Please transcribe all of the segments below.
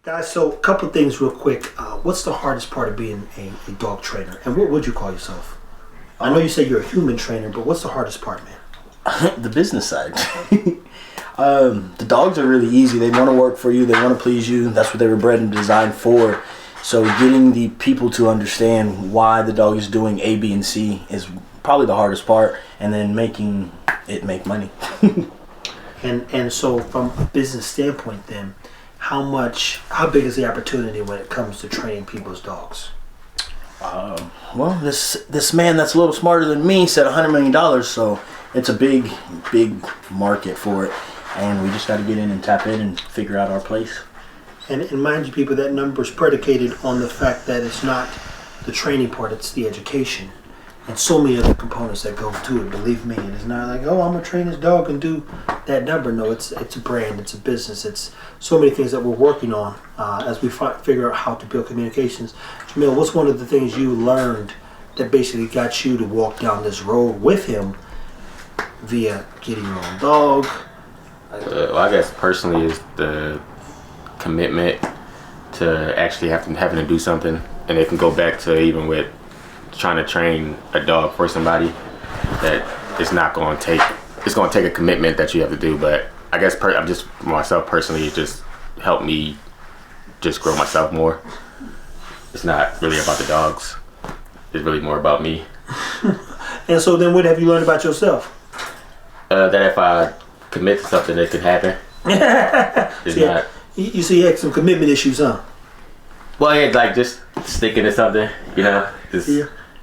Guys, so a couple of things real quick. What's the hardest part of being a dog trainer? And what would you call yourself? I know you say you're a human trainer, but what's the hardest part, man? The business side. The dogs are really easy. They want to work for you. They want to please you. That's what they were bred and designed for. So getting the people to understand why the dog is doing A, B, and C is probably the hardest part, and then making it make money. And so from a business standpoint then, how big is the opportunity when it comes to training people's dogs? Well, this man that's a little smarter than me said $100 million, so it's a big market for it, and we just got to get in and tap in and figure out our place. And mind you, people, that number is predicated on the fact that it's not the training part, it's the education. And so many other components that go to it, believe me. It is not like, oh, I'm going to train this dog and do that number. No, it's a brand, it's a business. It's so many things that we're working on as we figure out how to build communications. Jamil, what's one of the things you learned that basically got you to walk down this road with him via getting your own dog? Well, I guess personally is the commitment to actually having to do something. And it can go back to even with trying to train a dog for somebody, that it's going to take a commitment that you have to do. But I guess I'm just myself personally, it just helped me just grow myself more. It's not really about the dogs, it's really more about me. And so then what have you learned about yourself? That if I commit to something, it could happen. You see, you had some commitment issues, huh? Well, yeah, like just sticking to something,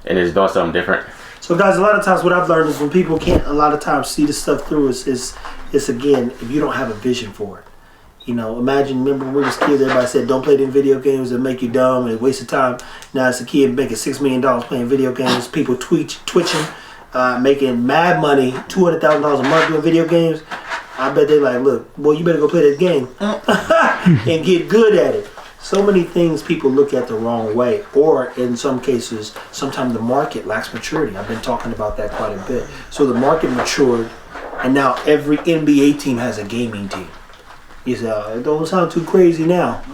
and it's doing something different. So guys, a lot of times what I've learned is when people can't a lot of times see the stuff through is again, if you don't have a vision for it. Remember when we were kids, everybody said don't play them video games that make you dumb and waste of time. Now it's a kid making $6 million playing video games, people twitching, making mad money, $200,000 a month doing video games. I bet they're like, look, boy, you better go play that game and get good at it. So many things people look at the wrong way, or in some cases, sometimes the market lacks maturity. I've been talking about that quite a bit. So the market matured, and now every NBA team has a gaming team. You say, it don't sound too crazy now,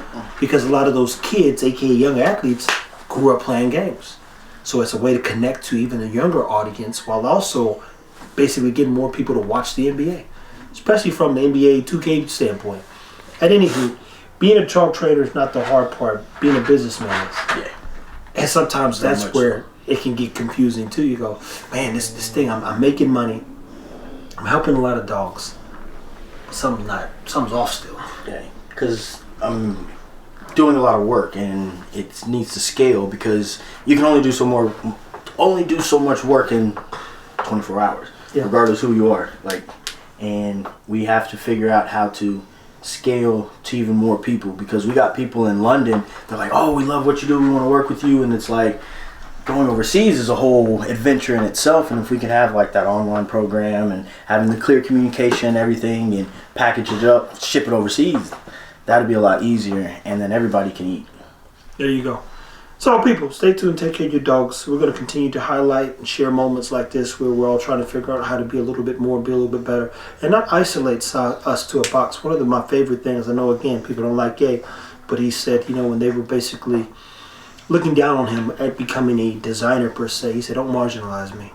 because a lot of those kids, aka young athletes, grew up playing games. So it's a way to connect to even a younger audience, while also basically getting more people to watch the NBA, especially from the NBA 2K standpoint. At any rate, being a dog trainer is not the hard part. Being a businessman is. Yeah. And sometimes that's where it can get confusing too. You go, man, this thing, I'm making money. I'm helping a lot of dogs. Something's off still. Yeah, because I'm doing a lot of work and it needs to scale, because you can only do so much work in 24 hours, regardless who you are. And we have to figure out how to scale to even more people, because we got people in London, they're like, oh, we love what you do, we want to work with you, and it's like going overseas is a whole adventure in itself. And if we can have like that online program and having the clear communication, everything, and package it up, ship it overseas, that'd be a lot easier, and then everybody can eat. There you go. So people, stay tuned, take care of your dogs. We're going to continue to highlight and share moments like this where we're all trying to figure out how to be a little bit more, be a little bit better, and not isolate us to a box. One of my favorite things, I know again, people don't like Gay, but he said, when they were basically looking down on him at becoming a designer per se, he said, don't marginalize me.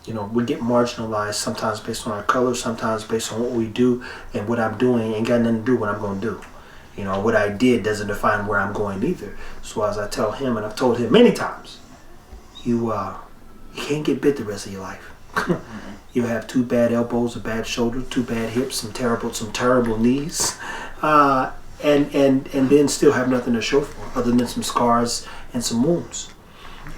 We get marginalized sometimes based on our color, sometimes based on what we do, and what I'm doing ain't got nothing to do with what I'm going to do. What I did doesn't define where I'm going either. So as I tell him, and I've told him many times, you can't get bit the rest of your life. You have 2 bad elbows, a bad shoulder, 2 bad hips, some terrible knees, and then still have nothing to show for other than some scars and some wounds.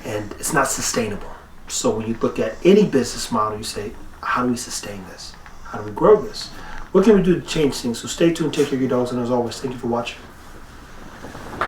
And it's not sustainable. So when you look at any business model, you say, how do we sustain this? How do we grow this? What can we do to change things? So stay tuned, take care of your dogs, and as always, thank you for watching.